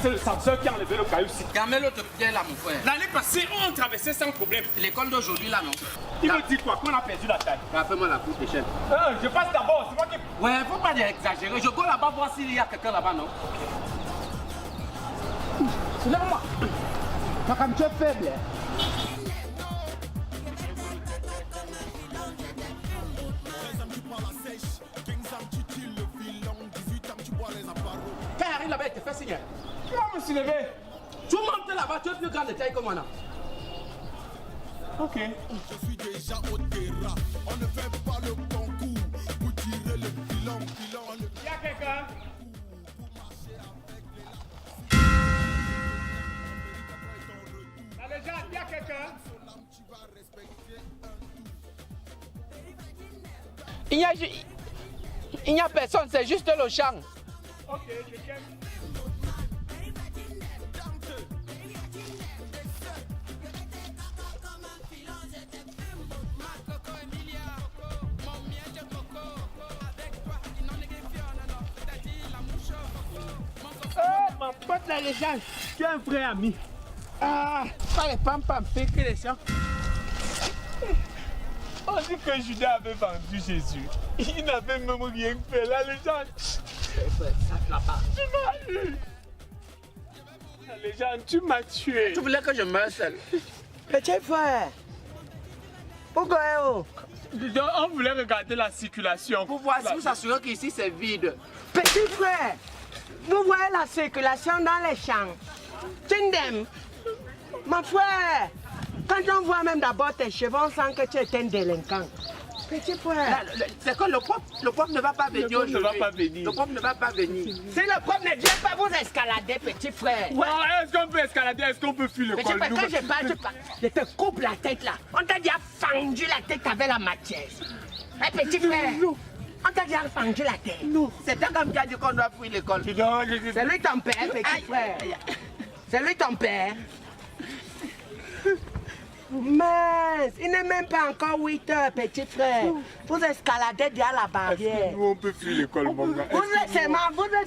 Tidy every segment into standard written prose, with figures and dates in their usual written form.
c'est le censeur qui a enlevé le caillou ici. Gamel l'autre pierre là, mon frère. L'année passée, on traversait sans problème. L'école d'aujourd'hui là, non? Il me dit quoi? Qu'on a perdu la taille. Fais-moi la courte échelle. Je passe d'abord, c'est moi qui... Ouais, faut pas exagérer. Je go là-bas voir s'il y a quelqu'un là-bas, non? Lève-moi. Comme tu es faible. Quand il arrive là-bas, il te fait signe. Tu vas me soulever. Tu montes là-bas, tu es plus grand de taille que moi, non? Ok. Je suis déjà au terrain. On ne fait pas le concours pour tirer le bilan. Il y a quelqu'un? La légende, il y a quelqu'un? Il n'y a personne, c'est juste le champ. Ok, je tiens. Ma pote la légende. Tu es un vrai ami. Ah, pas les pam-pam, pique les champs. On dit que Judas avait vendu Jésus. Il n'avait même rien fait. La légende. Tu m'as eu. La légende, tu m'as tué. Tu voulais que je meure seul. Petit frère. Pourquoi oh? On voulait regarder la circulation. Pour voir si vous assurez qu'ici c'est vide. Petit frère, vous voyez la circulation dans les champs. Tindem, mon frère, quand on voit même d'abord tes cheveux, on sent que tu es un délinquant. Petit frère. C'est que le prof ne va pas venir aujourd'hui. Ne va pas venir. Le prof ne va pas venir. Si le prof ne vient pas vous escalader, petit frère. Ouais, est-ce qu'on peut escalader? Est-ce qu'on peut fuir Petit l'école? frère, quand je parle, je te coupe la tête là. On t'a déjà fendu la tête avec la matière. Hé, petit frère. On t'a déjà fendu la tête. Non. C'est un comme qui a dit qu'on doit fuir l'école. C'est lui ton père, petit frère. C'est lui ton père. Mince, il n'est même pas encore 8 heures, petit frère. Vous escaladez déjà la barrière. Nous, on peut fuir l'école, mon gars. Vous êtes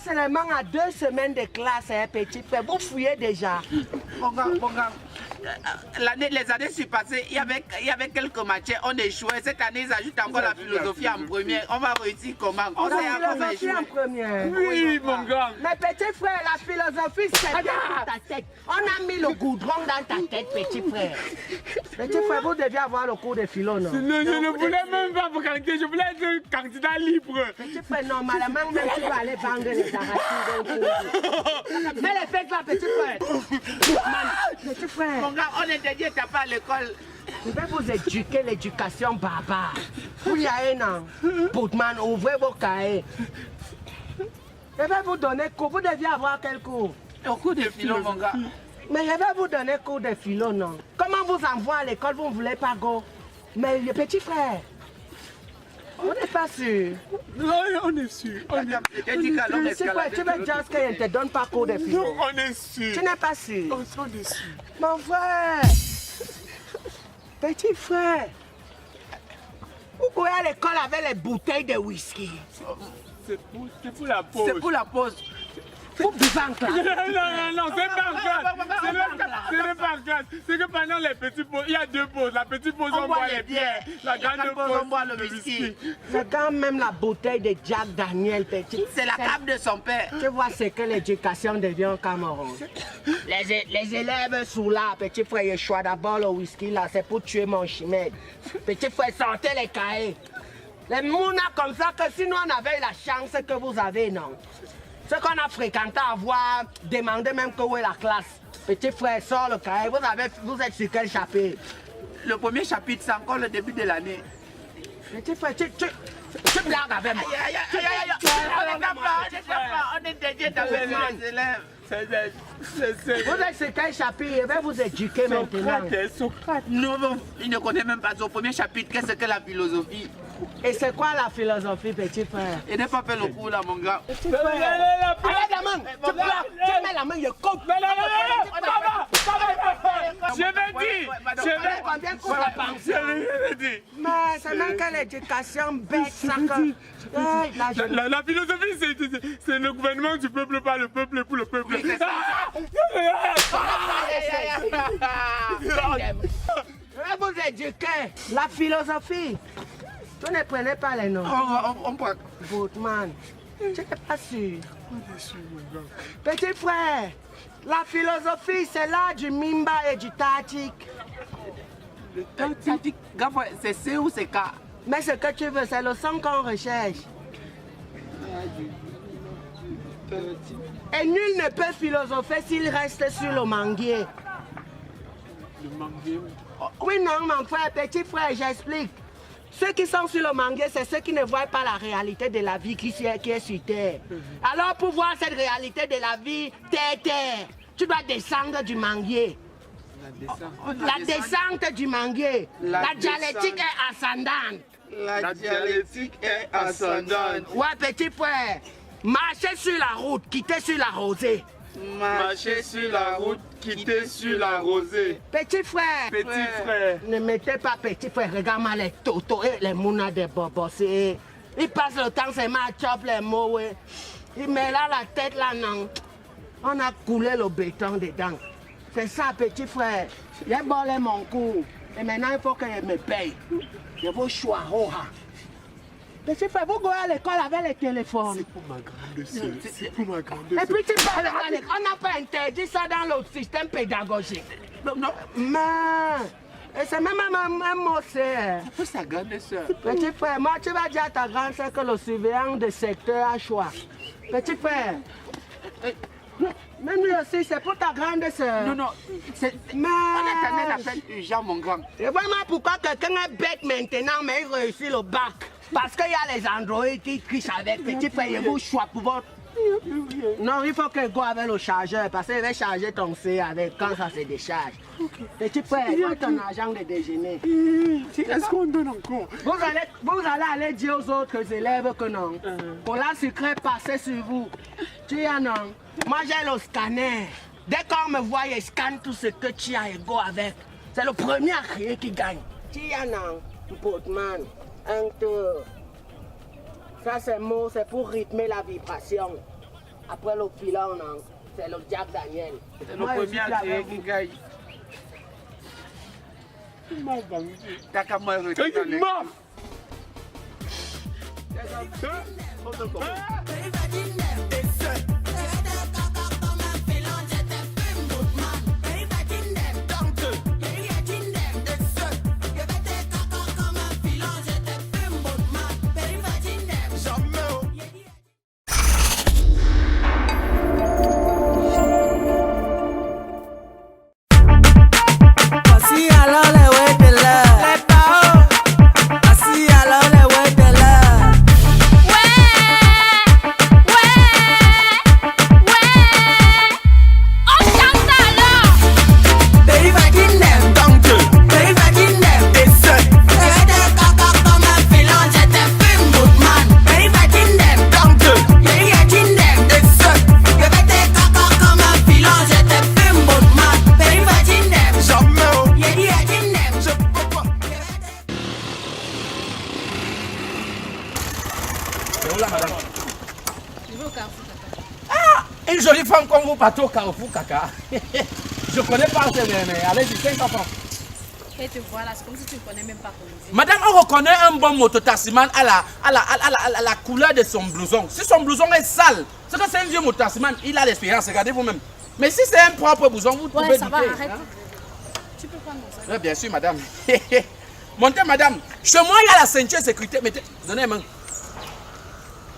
seulement à 2 semaines de classe, hein, petit frère. Vous fouillez déjà. Mon gars, les années sont passées, il y avait quelques matières, on échouait. Cette année, ils ajoutent encore la philosophie en première. On va réussir comment? On La sait encore philosophie en échouer. première. Oui, mon gars. Mais petit frère, la philosophie, c'est dans ta tête. On a mis le goudron dans ta tête, petit frère. Petit frère, vous deviez avoir le cours de philo, non? Non, je ne voulais même pas vous candidater, je voulais être un candidat libre. Petit frère, normalement, même tu vas aller vendre les arachides. Mais les fêtes là, petit frère. Petit frère. Mon gars, on est dédié, t'as pas à l'école. Je vais vous éduquer l'éducation barbare. Vous y allez, non? Boutman, ouvrez vos cahiers. Je vais vous donner cours. Vous deviez avoir quel cours? Au cours de philo, mon gars. Mais je vais vous donner cours de philo, non? Comment vous envoie à l'école, vous ne voulez pas go? Mais le petit frère, on n'est pas sûr. Non, on est sûr. C'est quoi? Tu veux dire que je ne te donne pas cours de philo? Non, on est sûr. Tu n'es pas sûr? On est sûr. Mon frère, petit frère, vous pouvez à l'école avec les bouteilles de whisky. C'est pour la pause. C'est pour la pause. Vous buvez en classe. Non, c'est pas en classe. Ce n'est pas en classe. C'est que pendant les petites pauses, il y a 2 pauses. La petite pause, on boit les bières. La grande pause, on boit le whisky. C'est quand même la bouteille de Jack Daniel, petit. C'est la cape de son père. Tu vois ce que l'éducation devient au Cameroun. Les élèves sous là, petit frère, je choisis d'abord le whisky là, c'est pour tuer mon chimède. Petit frère, sortez les cahiers. Les mounas comme ça, que sinon on avait la chance que vous avez, non? Ce qu'on a fréquenté à voir, demandez même que où est la classe. Petit frère, sort le cahier, vous êtes sur quel chapitre? Le premier chapitre, c'est encore le début de l'année. Petit frère, tu blagues avec moi. On est dédié dans les élèves. Vous êtes sur quel chapitre? Je vais vous éduquer maintenant. Socrate. Non, il ne connaît même pas au premier chapitre. Qu'est-ce que la philosophie? Et c'est quoi la philosophie, petit frère? Il n'a pas fait le coup là, mon gars. Petit frère. Arrête la main! Tu mets la main, je coupe! Je vais dire! Mais c'est même que l'éducation bête, ça La philosophie, c'est le gouvernement du peuple par le peuple et pour le peuple. Oui, c'est ça. Vous éduquez la philosophie. Vous ne prenez pas les noms. On prend. Boatman, tu n'es pas sûr. Petit frère, la philosophie, c'est l'art du mimba et du tactique. Tactique, c'est C ou c'est K? Mais ce que tu veux, c'est le son qu'on recherche. Et nul ne peut philosopher s'il reste sur le manguier. Le manguier. Oui, non, mon frère, petit frère, j'explique. Ceux qui sont sur le manguier, c'est ceux qui ne voient pas la réalité de la vie qui est sur Terre. Alors, pour voir cette réalité de la vie, terre, tu dois descendre du manguier. La descente du manguier. La dialectique est ascendante. La dialectique est ascendante. Ouais, petit frère. Marcher sur la route, quitter sur la rosée. Marcher sur la route, quitter sur la rosée. Petit frère. Petit frère. Ne mettez pas petit frère. Regarde-moi les totos et les mounas des bobos. Ils passent le temps seulement à choper les mots. Ouais. Ils mettent là la tête là, non. On a coulé le béton dedans. C'est ça, petit frère. J'ai volé mon coup. Et maintenant, il faut que je me paye. Je veux choisir. Petit frère, vous goûtez à l'école avec les téléphones. C'est pour ma grande soeur. C'est pour ma grande soeur. Et puis tu parles à l'école. On n'a pas interdit ça dans le système pédagogique. Non, Mais, et c'est même un mot, c'est... pour sa grande soeur. Petit frère, moi, tu vas dire à ta grande soeur que le surveillant de secteur a choix. Petit frère, même lui aussi, c'est pour ta grande soeur. Non, c'est... Mais... On attendait l'appel urgent, mon grand. Et vraiment, pourquoi quelqu'un est bête maintenant, mais il réussit le bac? Parce qu'il y a les androïdes qui trichent avec. Petit frère, il vous choix pour votre... Non, il faut que go avec le chargeur, parce qu'il va charger ton C avec quand ça se décharge. Petit frère, il faut ton argent de déjeuner. Est-ce qu'on donne encore? Vous allez aller dire aux autres élèves que non. Pour la secret passer sur vous. Tu as non. Moi j'ai le scanner. Dès qu'on me voit, il scanne tout ce que tu as et go avec. C'est le premier à crier qui gagne. Tu as non. Boatman. Un tour. Ça c'est mot, c'est pour rythmer la vibration. Après le filon, non. C'est le Jack Daniel. C'est le premier à crier qui gagne. Il m'a vendu. T'as qu'à me retirer dans les... Une jolie femme comme vous partez au Carrefour, caca. Je connais pas ces mais allez-y, 500 francs. Et te voilà, c'est comme si tu ne connais même pas conduire. Madame, on reconnaît un bon mototaximan à la couleur de son blouson. Si son blouson est sale, c'est que c'est un vieux mototaximan, il a l'expérience, regardez vous-même. Mais si c'est un propre blouson, vous pouvez ça douter. va, arrête. Hein? Tu peux prendre mon sac. Oui, bien sûr, madame. Montez, madame. Chez moi, il y a la ceinture de sécurité. Mettez, donnez main.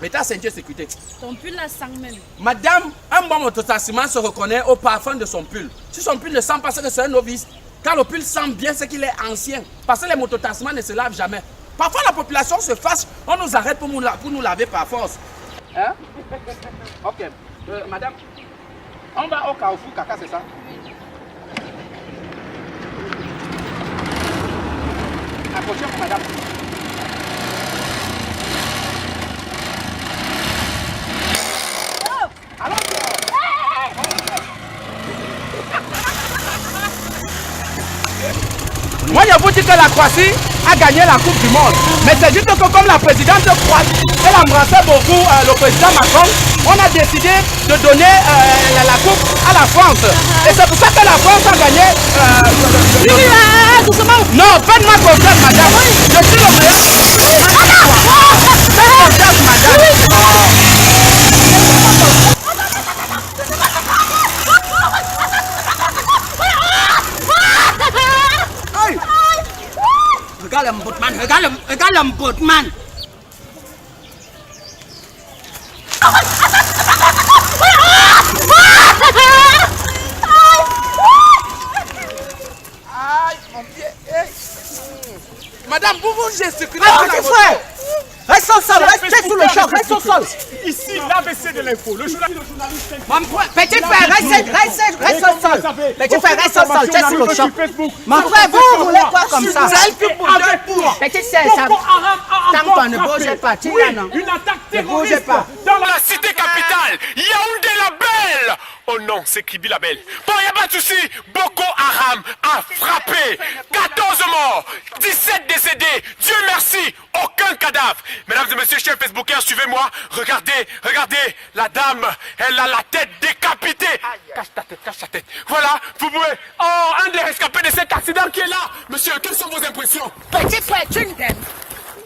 Mettez la ceinture de sécurité. Ton pull là sent même. Madame, un bon mototaximan se reconnaît au parfum de son pull. Si son pull ne sent pas, c'est que c'est un novice. Quand le pull sent bien, c'est qu'il est ancien. Parce que les mototaximans ne se lavent jamais. Parfois, la population se fâche. On nous arrête pour nous laver par force. Hein? Ok. Madame, on va au Carrefour, caca, c'est ça? Approchez-vous, madame. Allons, Moi, je vous dis que la Croatie a gagné la Coupe du Monde. Mais c'est juste que comme la présidente croate, elle embrassait beaucoup le président Macron, on a décidé de donner la Coupe à la France. Et c'est pour ça que la France a gagné... Non, faites-moi confiance, madame. Je suis le meilleur. Faites confiance, madame. Regarde l'emboutement, regarde l'emboutement. Aïe, mon pied. Madame, vous vous gesticulez. Petit frère, reste au sol, restez sous le choc, reste au sol. Ici, l'ABC de l'info. Le journaliste. Petit frère, reste au sol. Petit frère, reste au sol, reste sous le choc. Mon frère, vous voulez quoi comme ça? Petit frère, ça... Tant qu'on ne bouge pas, tu là, non? Une attaque Ne bougez terroriste pas. dans la cité capitale. Yaoundé la Belle. Oh non, c'est Kribi la Belle. Bon, il n'y a pas de souci. Boko Haram a frappé. 14 morts, 17 décédés. Dieu merci, aucun cadavre. Mesdames et messieurs, chers Facebookers, suivez-moi. Regardez, regardez. La dame, elle a la tête décapitée. Cache ta tête. Voilà, vous pouvez... Oh, un des rescapés de cet accident qui est là. Monsieur, quelles sont vos impressions? Petit frère, tu m'aimes.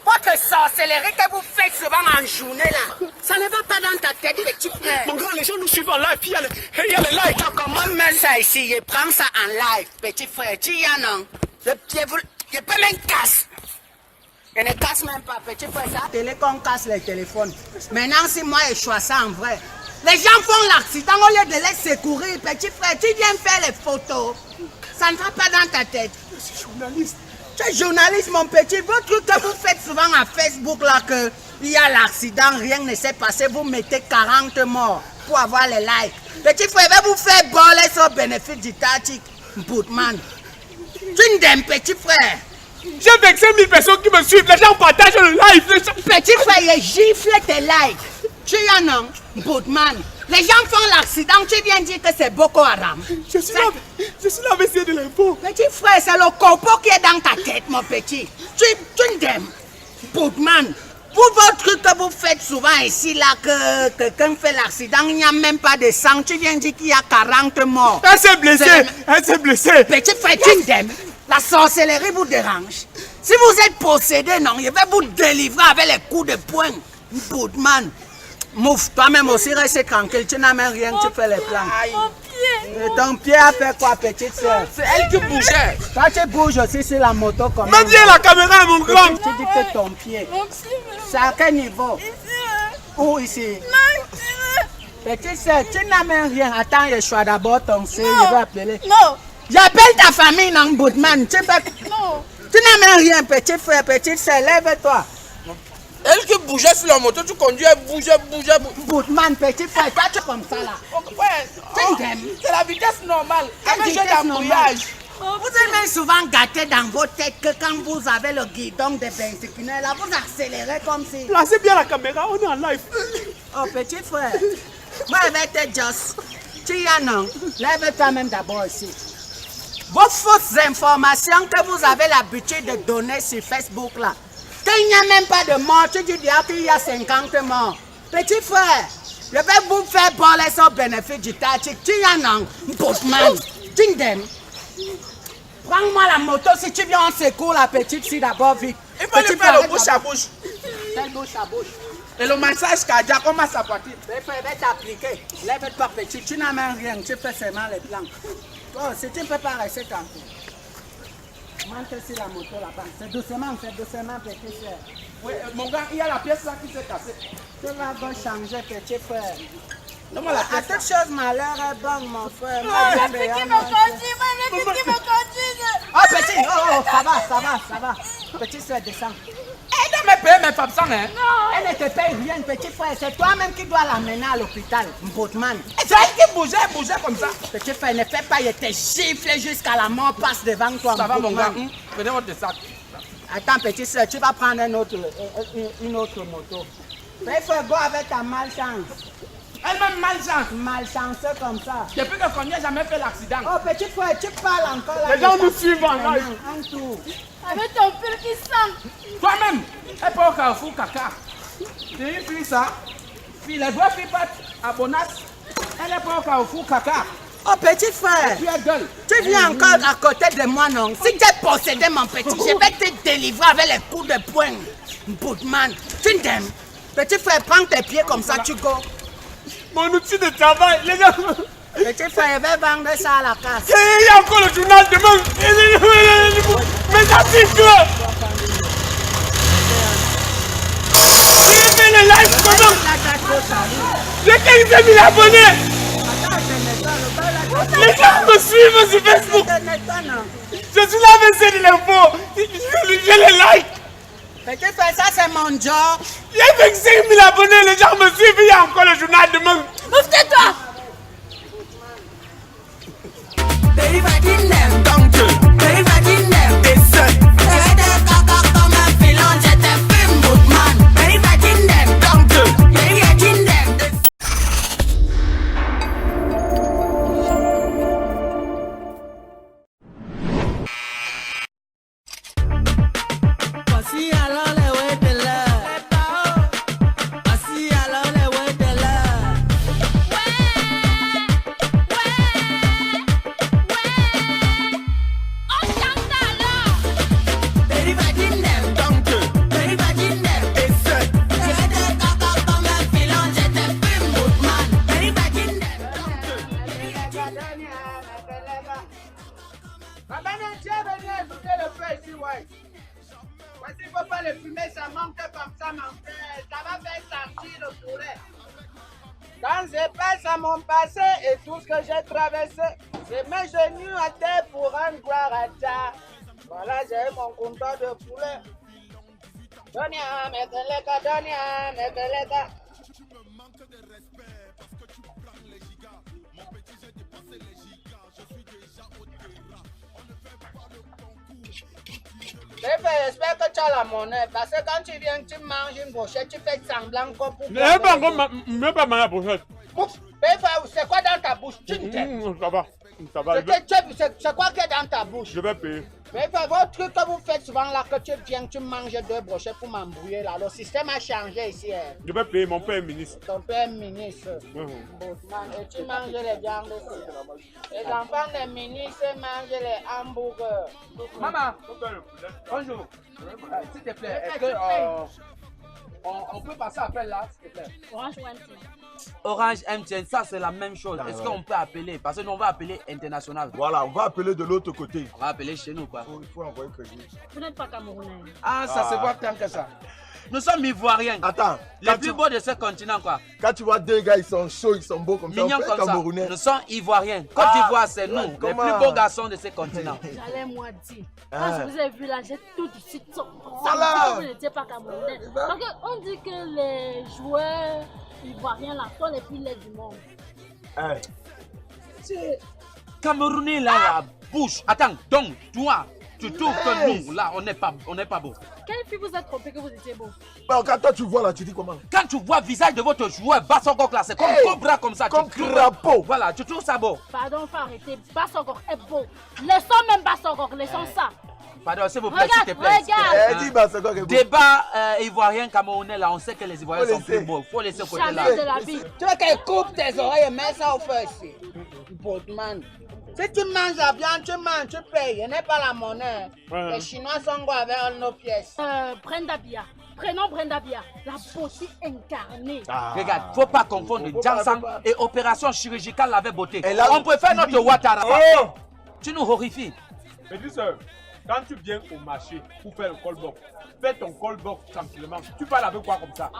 Votre sorcellerie que vous faites souvent en journée là, ça ne va pas dans ta tête, petit frère. Mon grand, les gens nous suivent en live. Il y a les likes. Comment mettre ça ici? Je prends ça en live, petit frère. Tu y en as? Je peux même casser. Je ne casse même pas, petit frère. Ça, télé qu'on casse les téléphones. Maintenant, si moi je choisis ça en vrai, les gens font l'accident au lieu de les secourir. Petit frère, tu viens faire les photos. Ça ne va pas dans ta tête. Je suis journaliste. Tu es journaliste, mon petit. Votre truc que vous faites souvent à Facebook, là, que il y a l'accident, rien ne s'est passé, vous mettez 40 morts pour avoir les likes. Petit frère, va vous faire voler sur bénéfice du tactique. Boutman. Tu n'aimes, petit frère. J'ai 25 000 personnes qui me suivent. Les gens partagent le live. Petit frère, il gifle tes likes. Tu y en as, Boutman. Les gens font l'accident, tu viens dire que c'est Boko Haram. Je suis l'ABC de l'info. Petit frère, c'est le corpo qui est dans ta tête, mon petit. Tu n'aimes, Boutman. Pour votre truc que vous faites souvent ici, là, que quelqu'un fait l'accident, il n'y a même pas de sang. Tu viens dire qu'il y a 40 morts. Elle s'est blessée. Elle s'est blessée. Petit frère, tu n'aimes. La sorcellerie vous dérange. Si vous êtes possédé, non, je vais vous délivrer avec les coups de poing. Boutman. Mouf, toi-même aussi, reste tranquille. Tu n'as même rien, tu fais les plans. Mon pied. Et ton pied a fait quoi, petite soeur? C'est elle qui bougeait. Toi, tu bouges aussi sur la moto comme Même bien la caméra, mon grand. Tu dis que ton pied. Mon pied. C'est à quel niveau? Ici. Où ici? Non, ici. Petite soeur, tu n'as même rien. Attends, je choisis d'abord ton C, je vais appeler. Non. J'appelle ta famille, non, Boutman. Tu Non. n'as même rien, petit frère, petite soeur, lève-toi. Elle qui bougeait sur la moto, tu conduis, elle bougeait. Boutman, petit frère, toi, tu es comme ça là. C'est la vitesse normale. Quelle Avec jeu vitesse d'embrouillage. Vous êtes même souvent gâté dans vos têtes que quand vous avez le guidon de Benzikinel, là, vous accélérez comme si... Placez bien la caméra, on est en live. Oh, petit frère, moi, je vais te juste... Tu y en as, lève-toi même d'abord ici. Vos fausses informations que vous avez l'habitude de donner sur Facebook, là, qu'il n'y a même pas de mort, tu dis déjà qu'il y a 50 morts. Petit frère, je vais vous faire parler sur le bénéfice du tactique. Tu y en as, Boutman, tu m'aimes. Prends-moi la moto si tu viens en secours, la petite fille d'abord, vite. Il faut lui faire le bouche à bouche. Quelle bouche à bouche? Et le massage cardiaque, comment ça partit? Je vais t'appliquer. Lève-toi, petit. Tu n'as même rien. Tu fais seulement les plans. Oh, si tu ne peux pas rester tranquille. Monte sur la moto là-bas. C'est doucement, petit frère. Oui, mon gars, il y a la pièce là qui s'est cassée. Tu vas donc changer, petit frère. Donne-moi la À pièce. toute chose, malheur est bon, mon frère. Le petit qui me conduit. Le petit qui me conduit. Oh, petit. Oh, ça va. Petit frère, descends. Elle doit me payer mes papsans, hein? Elle ne te paye rien, petit frère. C'est toi-même qui dois l'amener à l'hôpital, Boutman. C'est elle qui bougeait comme ça. Petit frère, ne fais pas, il te gifle jusqu'à la mort passe devant toi. Ça va, mon gars. Boutman. Prenez votre sac. Attends, petit soeur, tu vas prendre une autre moto. Mais il faut go avec ta malchance. Elle-même malchance. Malchanceux comme ça. Depuis que Konya n'a jamais fait l'accident. Oh, petit frère, tu parles encore là. Les gens nous suivent en live. En tout. Avec ton pull qui sent. Toi-même, elle peut au carrefour caca. C'est une fille ça. Puis les vraies filles battent à Bonasse. Elle est pas au carrefour caca. Oh, petit frère. Tu es gueule. Tu viens encore à côté de moi, non? Si tu es possédé, mon petit, je vais te délivrer avec les coups de poing. Boutman, tu t'aimes. Petit frère, prends tes pieds comme ça, tu go. Mon outil de travail, les gars. Petit frère, va vendre ça à la casse. Il y a encore le journal demain. Mes articles. J'ai fait le live comment? J'ai 15 000 abonnés. Les gens me suivent sur Facebook. Je suis là avec ces l'info. Je les like. Petit frère, ça c'est mon job. Il y a 25 000 abonnés. Les gens me suivent. Il y a encore le journal demain. Ouvre-toi. Voici alors les ouais de l'heure. Voici alors les ouais de l'heure. On chante alors. Voici, il ne faut pas le fumer, ça manque comme ça, mon frère. Ça va faire sentir le poulet. Quand je pense à mon passé et tout ce que j'ai traversé, je mets genoux à terre pour rendre gloire à Dieu. Voilà, j'ai mon compteur de poulet. Donia, mekeleka, Donia, mekeleka. J'espère que tu as la monnaie, parce que quand tu viens, tu manges une brochette, tu fais semblant comme pour... Mais pas ma brochette. C'est quoi dans ta bouche? Tu ne t'aimes. Ça va. Ça va. C'est quoi qui est dans ta bouche? Je vais payer. Mais votre truc que vous faites souvent là, que tu viens, tu manges 2 brochettes pour m'embrouiller là. Le système a changé ici. Hein. Je vais payer, mon père est ministre. Ton père est ministre. Et tu manges les viandes aussi. Les enfants des ministres mangent les hamburgers. Maman, bonjour. S'il te plaît, est-ce que on peut passer appel là, s'il te plaît? Orange ou MTN? Orange MTN, ça c'est la même chose. Est-ce qu'on peut appeler? Parce que nous on va appeler international. Voilà, on va appeler de l'autre côté. On va appeler chez nous quoi. Il faut envoyer quelque chose. Vous n'êtes pas camerounais. Ah, ça c'est pas tant que ça. Nous sommes ivoiriens. Attends, Les plus beaux de ce continent quoi. quand tu vois deux gars, ils sont chauds, ils sont beaux comme ça, Mignons on fait comme ça. camerounais. Nous sommes ivoiriens. Côte d'Ivoire c'est nous, les comment? plus beaux garçons de ce continent. J'allais moi dire. Quand Ah. je vous ai vu là, j'ai tout de suite Voilà. senti que vous n'étiez pas camerounais. Parce qu'on dit que les joueurs ivoiriens là sont les plus laids du monde. Camerounais là, la bouche. Attends, donc toi, tu trouves que nous là, on n'est pas beau. Quelle fille vous a trompé que vous étiez beau? Bon, quand toi tu vois là, tu dis comment? Quand tu vois le visage de votre joueur Bassogok là, c'est comme Hey, cobra comme ça. comme tu trouves- crapaud. Voilà, tu trouves ça beau. Pardon, faut arrêter. Bassogor est beau. Laissons même Bassogor, laissons ça. Pardon, s'il vous plaît, s'il te Regarde, plaît. regarde. Eh, dis, bah, c'est quoi que Débat ivoirien camerounais là, on sait que les Ivoiriens Faut sont plus laisser. beaux. Faut laisser côté là. Jamais de la vie. Tu veux qu'elle coupe tes oreilles et mets ça au feu ici. Boatman. Si tu manges la viande, tu manges, tu payes. Il n'est pas la monnaie. Ouais. Les Chinois sont quoi avec nos pièces? Brenda Bia. Prénom Brenda Bia. La beauté incarnée. Regarde, faut pas confondre Jansan et opération chirurgicale avec beauté. Et là, On préfère notre Ouattara. Oh! Tu nous horrifies. Mais dis ça, quand tu viens au marché pour faire le callbox, fais ton callbox tranquillement. Tu parles avec quoi comme ça?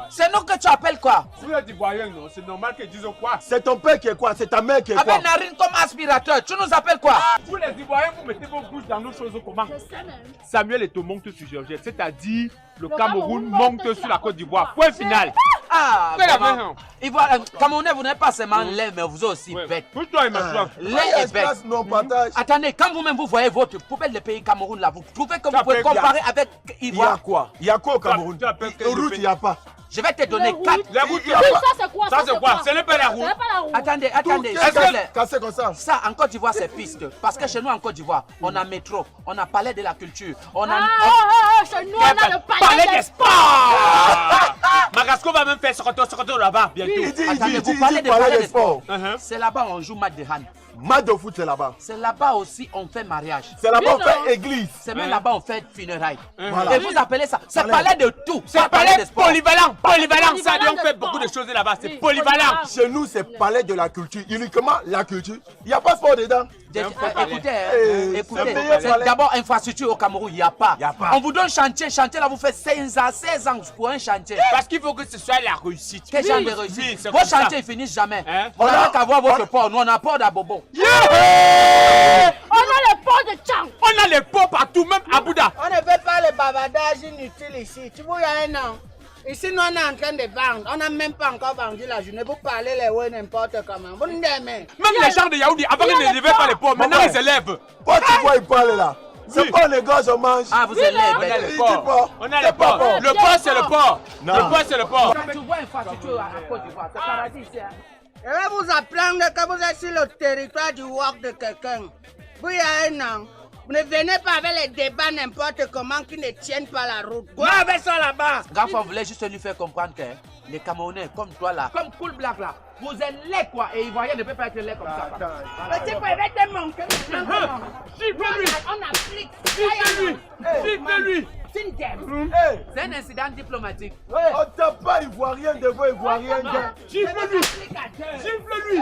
C'est nous que tu appelles quoi? Vous êtes ivoirien, non? C'est normal qu'ils disent quoi? C'est ton père qui est quoi? C'est ta mère qui est quoi? Avec narine comme aspirateur, tu nous appelles quoi? Vous les ivoiriens, vous mettez vos bouches dans nos choses comment? Je sais même. Samuel Eto'o monte sur Georgette, c'est-à-dire le Le Cameroun Cameroun monte sur la Côte d'Ivoire. Point final. Ah, Fais la vraiment. main. Ivoire, Camerounais, vous n'êtes pas seulement laid, mais vous êtes aussi Ouais. bête. Pousse-toi et m'assois. Laid Pas et bête. d'espace, non, partage. Attendez, quand vous-même vous voyez votre poubelle de pays Cameroun là, vous trouvez que vous Ça pouvez fait comparer avec Il y a Ivoire? quoi? Il y a quoi au Cameroun? Tu appelles quel Au route, pays? il n'y a pas. Je vais te donner Les 4. routes. Les routes, Oui, ça c'est quoi? Ça, c'est quoi? Ce n'est pas la Ce route. n'est pas la route. Attendez, Tout attendez. est s'il vous plaît. cassé comme ça. Ça, en Côte d'Ivoire, c'est piste. Parce que chez nous, en Côte d'Ivoire, on a métro, on a palais de la culture, on a. Chez nous, on a le palais des sports. sports. Magasco va même faire Sokoto là-bas bientôt. Il dit, Attendez, vous il parlez dit, de palais palais des des sports. sports. C'est là-bas où on joue match de hand. Match de foot, c'est là-bas. C'est là-bas aussi on fait mariage. C'est là-bas on Oui, non. fait église. C'est même là-bas on fait funérailles. Voilà. Et vous appelez ça. C'est Palais. palais de tout. C'est un palais polyvalent. Polyvalent, ça dit on Polyvalent fait de beaucoup de sport. choses là-bas. C'est Oui, polyvalent. Chez nous, c'est palais de la culture. Uniquement la culture. Il n'y a pas de sport dedans. Écoutez, Eh, écoutez, c'est le meilleur c'est palais. d'abord infrastructure au Cameroun, il n'y a pas. Y a pas. On vous donne chantier, là vous faites 16 ans pour un chantier. Parce qu'il faut que ce soit la réussite. Quel genre de Oui, réussite? c'est Vos comme ça. chantiers ils finissent jamais. Hein? On n'a qu'à voir votre port, nous on a port d'Abobo. On a le port de Tchang. On a les pots partout, même à Bouddha. On ne fait pas le bavardage inutile ici. Tu vois, il y a un an. Ici, nous, on est en train de vendre. On n'a même pas encore vendu la journée. Vous parlez les ouais n'importe comment. Vous nous aimez. Même les gens de Yaoundé, avant ils ne levaient pas les pots, maintenant ils élèvent. Pourquoi tu vois, il parle là? C'est Oui. pas un négoce, on mange. Ah, vous Oui, êtes non. On a les les Il dit ports. pas. On a C'est les pas ports. bon. Le port, c'est le port. Non. Le port, c'est le port. Quand tu vois infrastructure à Côte d'Ivoire, c'est paradis ici. Hein. Je vais vous apprendre que vous êtes sur le territoire du work de quelqu'un. Vous, il y a un an. Vous ne venez pas avec les débats n'importe comment qui ne tiennent pas la route. Quoi avec ça là-bas? Grand frère voulait juste lui faire comprendre que les Camerounais, comme toi là, comme Cool Black là, vous êtes laid quoi, et Ivoirien ne peut pas être laid comme ça. Petit frère, va te manquer. Siffle-lui. On applique. Siffle-lui. Siffle-lui. Hey, C'est un incident diplomatique. on t'a pas ivoirien de vous, ivoirien de. Siffle-lui. Siffle-lui.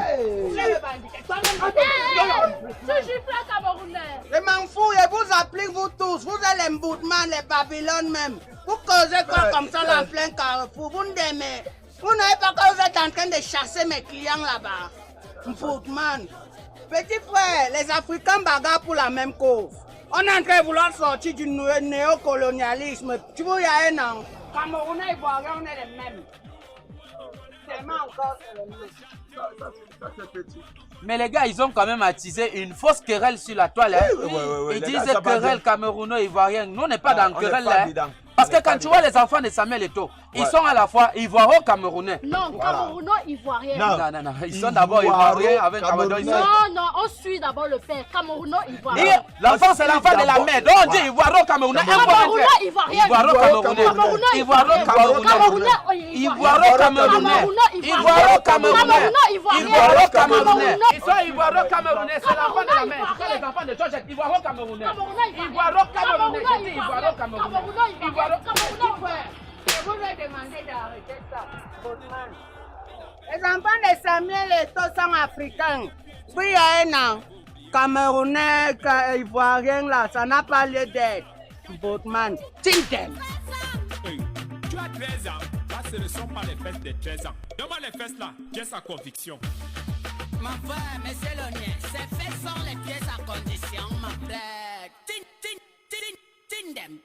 Je suis pas camerounais. Je m'en fous, je vous applique vous tous. Vous êtes les Mboutman, les Babylone même. Vous causez quoi comme ça dans plein carrefour? Vous ne m'aimez. Vous n'avez pas que vous êtes en train de chasser mes clients là-bas. Mboutman. Petit frère, les Africains bagarrent pour la même cause. On est en train de vouloir sortir du néocolonialisme. Tu vois, il y a un an. Camerounais, Ivoiriens, on est les mêmes. Tellement encore, c'est les mêmes. Ça, c'est petit. Mais les gars, ils ont quand même attisé une fausse querelle sur la toile. Hein. Oui, Ils les disent gars, ça va querelle bien. camerouno-ivoirienne. Nous, on n'est pas Ah, dans on n'est querelle pas là. dedans. Parce On que n'est pas quand tu vois les enfants de Samuel Eto'o, ils Ouais. sont à la fois ivoiro-camerounais. Non, camerouno-ivoirien. Non. Non. Ils sont d'abord ivoiriens avec Ivoiro-camerounais. Non, on suit d'abord le père. Camerouno-ivoirien. Et l'enfant, c'est l'enfant de la mère. Donc on dit ivoiro-camerounais. Camerouno-ivoirien. Ivoiro-camerounais. Ivoiro-camerounais. Ivoiro-camerounais. Ivoiro-camerounais. Ivoiro-camerounais. Ils sont ivoiro-camerounais. C'est l'enfant de la mère. C'est les enfants de Georgette. Ivoiro-camerounais. Ivoiro-camerounais. J'ai dit ivoiro-camerounais. Ivoiro-camerounais. Je vous ai demandé d'arrêter ça. Botman. Les enfants de Samuel Eto'o sont africains. Puis il y a un an, Camerounais, Ivoiriens là, ça n'a pas lieu d'être. Botman, Tintin. Hey, tu as 13 ans. Là, ce ne sont pas les fesses de 13 ans. Devant les fesses là, j'ai sa conviction. Mon frère, monsieur Lonier, ces fesses sont les pièces à condition, mon frère. Tin, tin, tin, tin, tin, dem.